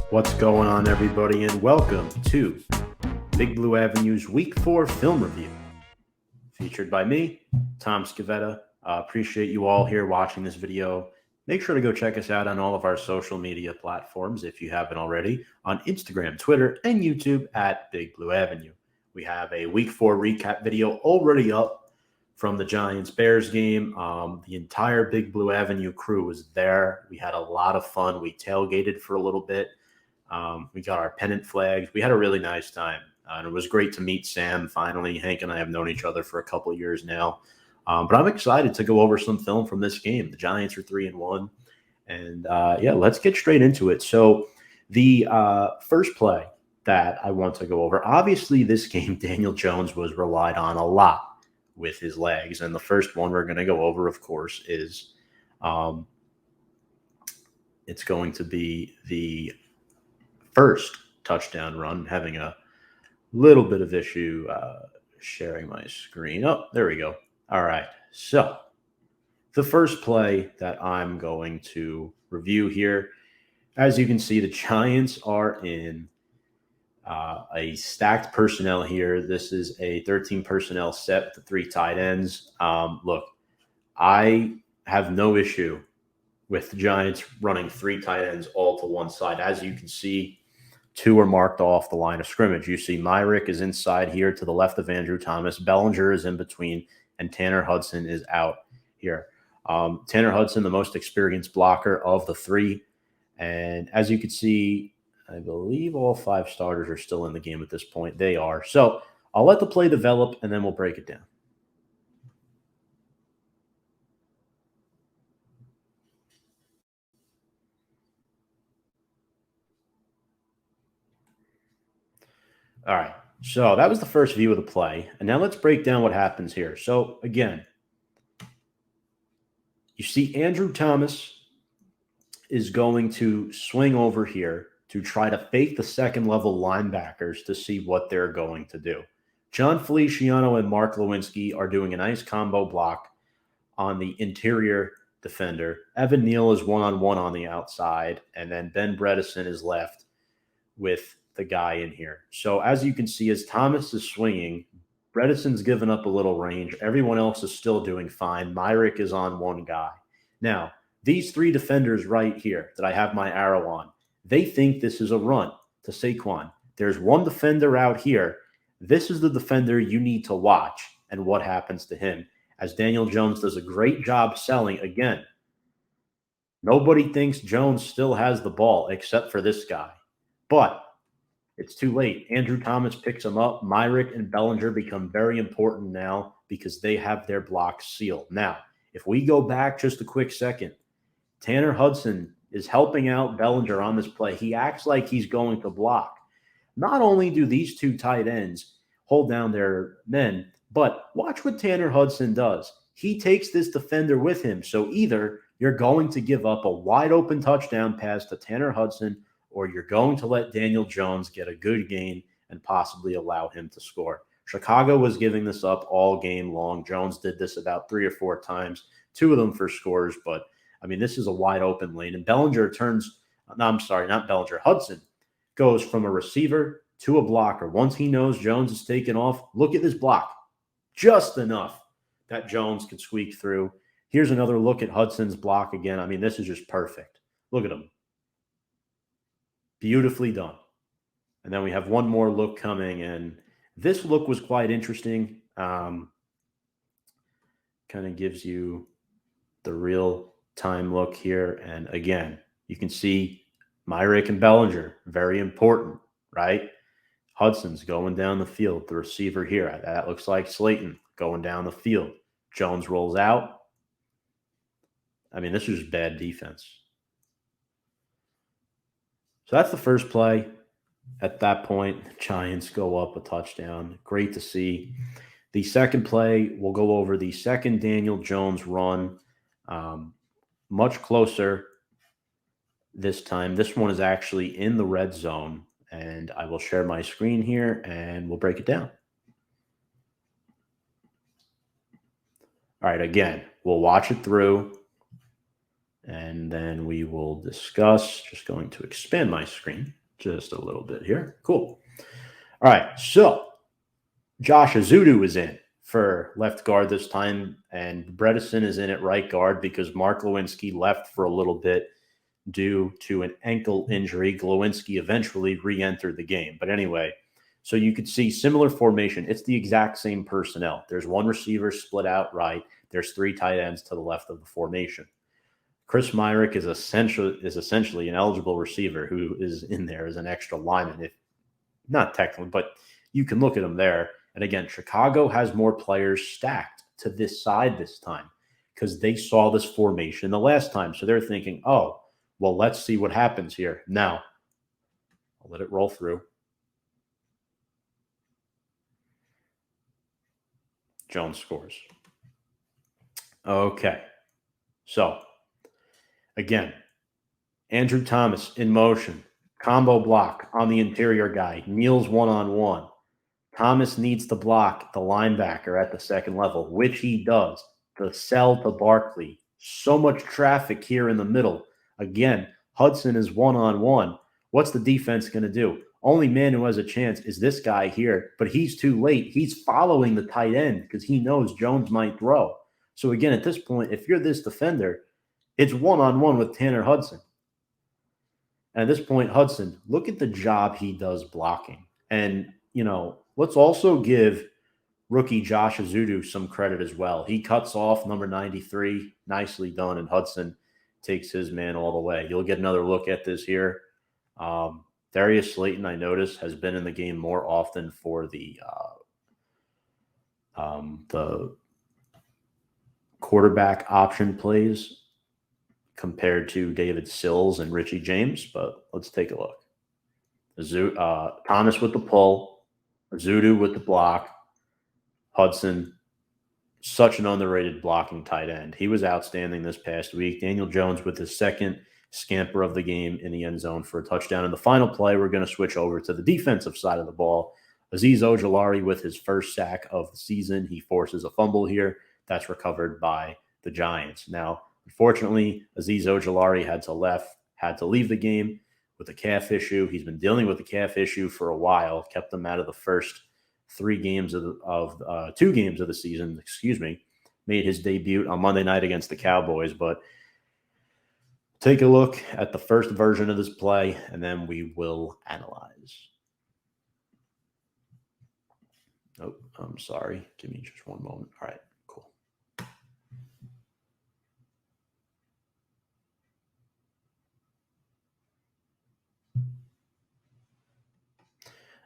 What's going on, everybody, and welcome to Big Blue Avenue's Week 4 film review, featured by me, Tom Scavetta. Appreciate you all here watching this video. Make sure to go check us out on all of our social media platforms if you haven't already, on Instagram, Twitter, and YouTube at Big Blue Avenue. We have a Week 4 recap video already up from the Giants-Bears game. The entire Big Blue Avenue crew was there. We had a lot of fun. We tailgated for a little bit. We got our pennant flags. We had a really nice time. And it was great to meet Sam finally. Hank and I have known each other for a couple of years now. But I'm excited to go over some film from this game. The Giants are 3-1. And let's get straight into it. So the first play that I want to go over, obviously this game, Daniel Jones was relied on a lot with his legs. And the first one we're going to go over, of course, is it's going to be the first touchdown run. Having a little bit of issue sharing my screen. Oh, there we go. All right. So the first play that I'm going to review here, as you can see, the Giants are in a stacked personnel here. This is a 13 personnel set with the 3 tight ends. Look, I have no issue with the Giants running 3 tight ends all to one side. As you can see, 2 are marked off the line of scrimmage. You see Myrick is inside here to the left of Andrew Thomas. Bellinger is in between, and Tanner Hudson is out here. Tanner Hudson, the most experienced blocker of the 3. And as you can see, I believe all 5 starters are still in the game at this point. They are. So I'll let the play develop, and then we'll break it down. All right. So that was the first view of the play. And now let's break down what happens here. So again, you see Andrew Thomas is going to swing over here to try to fake the second-level linebackers to see what they're going to do. John Feliciano and Mark Lewinsky are doing a nice combo block on the interior defender. Evan Neal is one-on-one on the outside, and then Ben Bredesen is left with the guy in here. So as you can see, as Thomas is swinging, Bredesen's given up a little range. Everyone else is still doing fine. Myrick is on one guy. Now, these 3 defenders right here that I have my arrow on, they think this is a run to Saquon. There's one defender out here. This is the defender you need to watch and what happens to him, as Daniel Jones does a great job selling. Again, nobody thinks Jones still has the ball except for this guy. But it's too late. Andrew Thomas picks him up. Myrick and Bellinger become very important now because they have their blocks sealed. Now, if we go back just a quick second, Tanner Hudson is helping out Bellinger on this play. He acts like he's going to block. Not only do these 2 tight ends hold down their men, but watch what Tanner Hudson does. He takes this defender with him. So either you're going to give up a wide open touchdown pass to Tanner Hudson, or you're going to let Daniel Jones get a good gain and possibly allow him to score. Chicago was giving this up all game long. Jones did this about 3 or 4 times, 2 of them for scores, but I mean, this is a wide open lane. And Bellinger turns, no, I'm sorry, not Bellinger. Hudson goes from a receiver to a blocker. Once he knows Jones is taken off, look at this block. Just enough that Jones can squeak through. Here's another look at Hudson's block again. I mean, this is just perfect. Look at him. Beautifully done. And then we have one more look coming, and this look was quite interesting. Kind of gives you the real time look here. And again, you can see Myrick and Bellinger, very important, right? Hudson's going down the field, the receiver here. That looks like Slayton going down the field. Jones rolls out. I mean, this is bad defense. So that's the first play. At that point, the Giants go up a touchdown. Great to see. The second play, we'll go over the second Daniel Jones run. Much closer this time. This one is actually in the red zone, and I will share my screen here, and we'll break it down. All right, again, we'll watch it through. And and then we will discuss. Just going to expand my screen just a little bit here. Cool. All right, so Josh Azudu is in for left guard this time, and Bredesen is in at right guard because Mark Lewinsky left for a little bit due to an ankle injury. Glowinski eventually re-entered the game. But anyway, so you could see similar formation. It's the exact same personnel. There's one receiver split out right. There's three tight ends to the left of the formation. Chris Myrick is essentially an eligible receiver who is in there as an extra lineman, if not technically, but you can look at him there. And again, Chicago has more players stacked to this side this time because they saw this formation the last time. So they're thinking, oh, well, let's see what happens here. Now, I'll let it roll through. Jones scores. Okay. So, again, Andrew Thomas in motion. Combo block on the interior guy. Kneels one-on-one. Thomas needs to block the linebacker at the second level, which he does. The sell to Barkley. So much traffic here in the middle. Again, Hudson is one-on-one. What's the defense going to do? Only man who has a chance is this guy here, but he's too late. He's following the tight end because he knows Jones might throw. So again, at this point, if you're this defender, it's one-on-one with Tanner Hudson. And at this point, Hudson, look at the job he does blocking. And, let's also give rookie Josh Azudu some credit as well. He cuts off number 93. Nicely done. And Hudson takes his man all the way. You'll get another look at this here. Darius Slayton, I noticed, has been in the game more often for the quarterback option plays compared to David Sills and Richie James, but let's take a look. Thomas with the pull, Azudu with the block, Hudson, such an underrated blocking tight end. He was outstanding this past week. Daniel Jones with his second scamper of the game in the end zone for a touchdown. In the final play, we're going to switch over to the defensive side of the ball. Azeez Ojulari with his first sack of the season. He forces a fumble here. That's recovered by the Giants. Now, unfortunately, Azeez Ojulari had to leave the game with a calf issue. He's been dealing with the calf issue for a while, kept him out of the first 2 games of the season, made his debut on Monday night against the Cowboys. But take a look at the first version of this play, and then we will analyze. Oh, I'm sorry. Give me just one moment. All right, cool.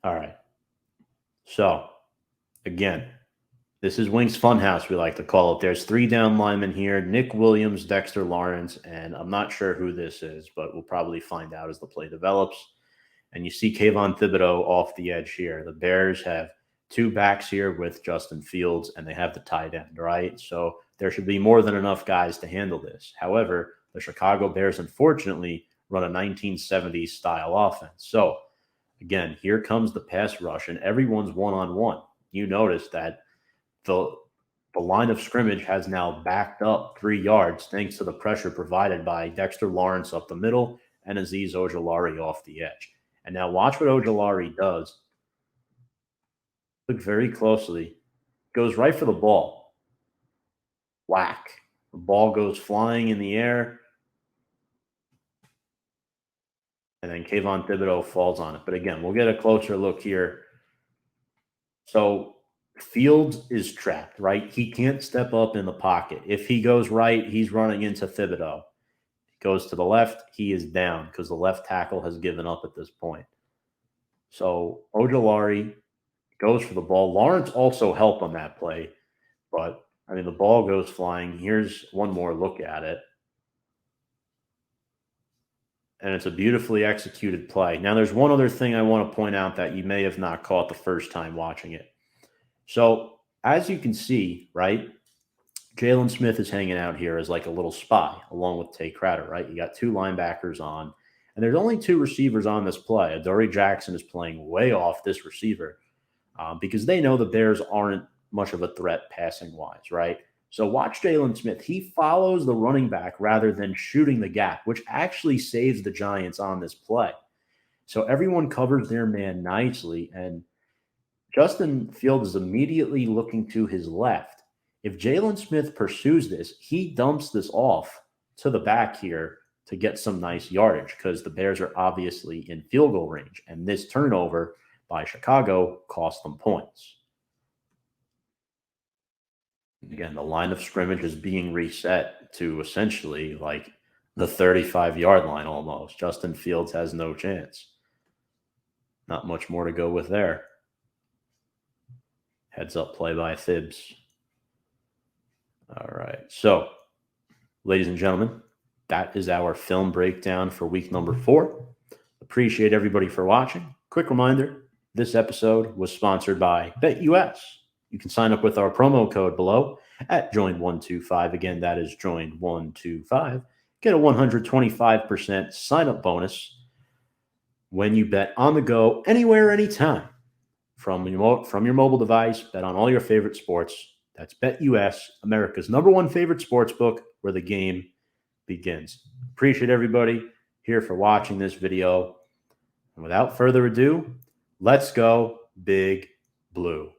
All right. So, again, this is Wink's Funhouse, we like to call it. There's 3 down linemen here, Nick Williams, Dexter Lawrence, and I'm not sure who this is, but we'll probably find out as the play develops. And you see Kayvon Thibodeau off the edge here. The Bears have 2 backs here with Justin Fields, and they have the tight end, right? So there should be more than enough guys to handle this. However, the Chicago Bears, unfortunately, run a 1970s style offense. So, again, here comes the pass rush, and everyone's one-on-one. You notice that the line of scrimmage has now backed up 3 yards thanks to the pressure provided by Dexter Lawrence up the middle and Azeez Ojulari off the edge. And now watch what Ojulari does. Look very closely. Goes right for the ball. Whack. The ball goes flying in the air. And then Kayvon Thibodeau falls on it. But again, we'll get a closer look here. So Fields is trapped, right? He can't step up in the pocket. If he goes right, he's running into Thibodeau. He goes to the left, he is down because the left tackle has given up at this point. So Ojulari goes for the ball. Lawrence also helped on that play, but, the ball goes flying. Here's one more look at it. And it's a beautifully executed play. Now, there's one other thing I want to point out that you may have not caught the first time watching it. So, as you can see, right, Jalen Smith is hanging out here as like a little spy along with Tay Crowder, right? You got 2 linebackers on, and there's only 2 receivers on this play. Adoree Jackson is playing way off this receiver because they know the Bears aren't much of a threat passing-wise, right? So watch Jalen Smith. He follows the running back rather than shooting the gap, which actually saves the Giants on this play. So everyone covers their man nicely, and Justin Fields is immediately looking to his left. If Jalen Smith pursues this, he dumps this off to the back here to get some nice yardage because the Bears are obviously in field goal range. And this turnover by Chicago cost them points. Again, the line of scrimmage is being reset to essentially like the 35-yard line almost. Justin Fields has no chance. Not much more to go with there. Heads up play by Thibs. All right. So, ladies and gentlemen, that is our film breakdown for week number 4. Appreciate everybody for watching. Quick reminder, this episode was sponsored by BetUS. You can sign up with our promo code below at JOIN125. Again, that is JOIN125. Get a 125% sign-up bonus when you bet on the go, anywhere, anytime. From your mobile device, bet on all your favorite sports. That's BetUS, America's #1 favorite sports book, where the game begins. Appreciate everybody here for watching this video. And without further ado, let's go Big Blue.